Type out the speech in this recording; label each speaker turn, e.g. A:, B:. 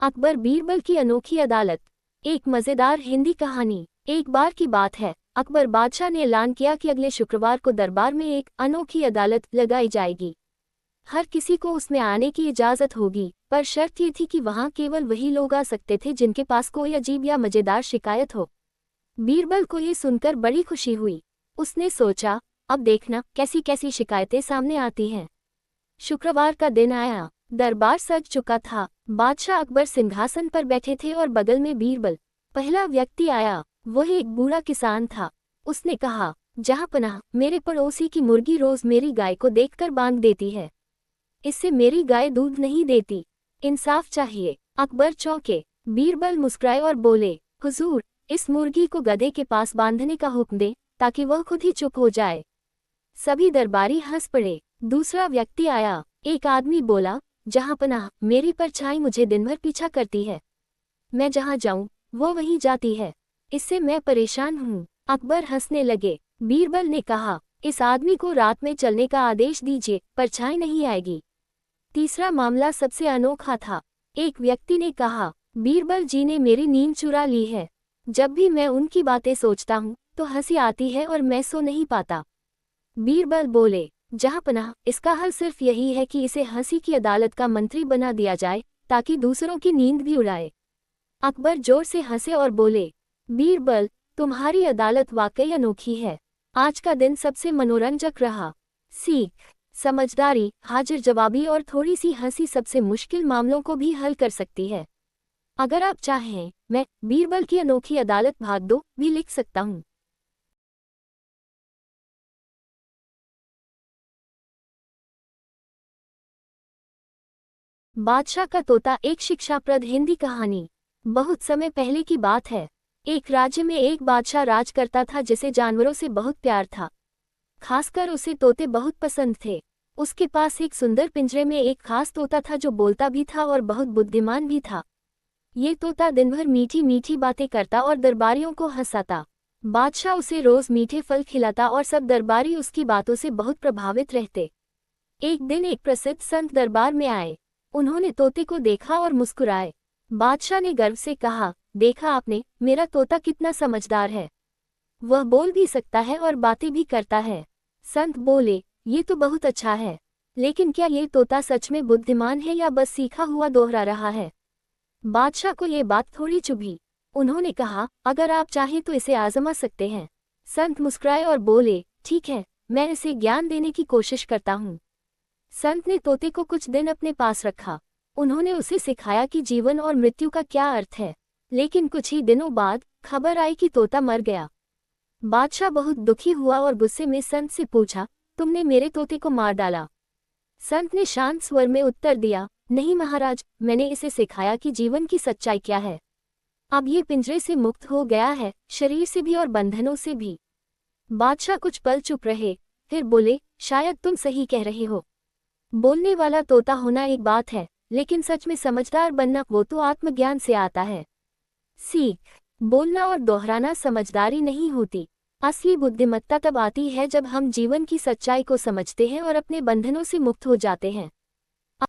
A: अकबर बीरबल की अनोखी अदालत। एक मजेदार हिंदी कहानी। एक बार की बात है, अकबर बादशाह ने ऐलान किया कि अगले शुक्रवार को दरबार में एक अनोखी अदालत लगाई जाएगी। हर किसी को उसमें आने की इजाज़त होगी, पर शर्त ये थी कि वहां केवल वही लोग आ सकते थे जिनके पास कोई अजीब या मजेदार शिकायत हो। बीरबल को ये सुनकर बड़ी खुशी हुई। उसने सोचा, अब देखना कैसी कैसी शिकायतें सामने आती हैं। शुक्रवार का दिन आया। दरबार सज चुका था। बादशाह अकबर सिंहासन पर बैठे थे और बगल में बीरबल। पहला व्यक्ति आया। वह एक बूढ़ा किसान था। उसने कहा, जहांपनाह, मेरे पड़ोसी की मुर्गी रोज मेरी गाय को देखकर बांध देती है। इससे मेरी गाय दूध नहीं देती। इंसाफ चाहिए। अकबर चौंके। बीरबल मुस्कुराए और बोले, हुजूर, इस मुर्गी को गधे के पास बांधने का हुक्म दे ताकि वह खुद ही चुप हो जाए। सभी दरबारी हंस पड़े। दूसरा व्यक्ति आया। एक आदमी बोला, जहांपनाह, मेरी परछाई मुझे दिन भर पीछा करती है। मैं जहां जाऊं वो वहीं जाती है। इससे मैं परेशान हूं। अकबर हंसने लगे। बीरबल ने कहा, इस आदमी को रात में चलने का आदेश दीजिए, परछाई नहीं आएगी। तीसरा मामला सबसे अनोखा था। एक व्यक्ति ने कहा, बीरबल जी ने मेरी नींद चुरा ली है। जब भी मैं उनकी बातें सोचता हूं तो हंसी आती है और मैं सो नहीं पाता। बीरबल बोले, जहांपनाह, इसका हल सिर्फ यही है कि इसे हंसी की अदालत का मंत्री बना दिया जाए ताकि दूसरों की नींद भी उड़ाए। अकबर जोर से हंसे और बोले, बीरबल, तुम्हारी अदालत वाकई अनोखी है। आज का दिन सबसे मनोरंजक रहा। सीख, समझदारी, हाजिर जवाबी और थोड़ी सी हंसी सबसे मुश्किल मामलों को भी हल कर सकती है। अगर आप चाहें, मैं बीरबल की अनोखी अदालत भाग 2 भी लिख सकता हूँ। बादशाह का तोता। एक शिक्षाप्रद हिंदी कहानी। बहुत समय पहले की बात है। एक राज्य में एक बादशाह राज करता था जिसे जानवरों से बहुत प्यार था। खासकर उसे तोते बहुत पसंद थे। उसके पास एक सुंदर पिंजरे में एक खास तोता था जो बोलता भी था और बहुत बुद्धिमान भी था। ये तोता दिन भर मीठी मीठी बातें करता और दरबारियों को हंसाता। बादशाह उसे रोज मीठे फल खिलाता और सब दरबारी उसकी बातों से बहुत प्रभावित रहते। एक दिन एक प्रसिद्ध संत दरबार में आए। उन्होंने तोते को देखा और मुस्कुराए। बादशाह ने गर्व से कहा, देखा आपने, मेरा तोता कितना समझदार है। वह बोल भी सकता है और बातें भी करता है। संत बोले, ये तो बहुत अच्छा है, लेकिन क्या ये तोता सच में बुद्धिमान है या बस सीखा हुआ दोहरा रहा है? बादशाह को ये बात थोड़ी चुभी। उन्होंने कहा, अगर आप चाहें तो इसे आजमा सकते हैं। संत मुस्कुराए और बोले, ठीक है, मैं इसे ज्ञान देने की कोशिश करता हूँ। संत ने तोते को कुछ दिन अपने पास रखा। उन्होंने उसे सिखाया कि जीवन और मृत्यु का क्या अर्थ है। लेकिन कुछ ही दिनों बाद खबर आई कि तोता मर गया। बादशाह बहुत दुखी हुआ और गुस्से में संत से पूछा, तुमने मेरे तोते को मार डाला? संत ने शांत स्वर में उत्तर दिया, नहीं महाराज, मैंने इसे सिखाया कि जीवन की सच्चाई क्या है। अब ये पिंजरे से मुक्त हो गया है, शरीर से भी और बंधनों से भी। बादशाह कुछ पल चुप रहे, फिर बोले, शायद तुम सही कह रहे हो। बोलने वाला तोता होना एक बात है, लेकिन सच में समझदार बनना वो तो आत्मज्ञान से आता है। सीख, बोलना और दोहराना समझदारी नहीं होती। असली बुद्धिमत्ता तब आती है जब हम जीवन की सच्चाई को समझते हैं और अपने बंधनों से मुक्त हो जाते हैं।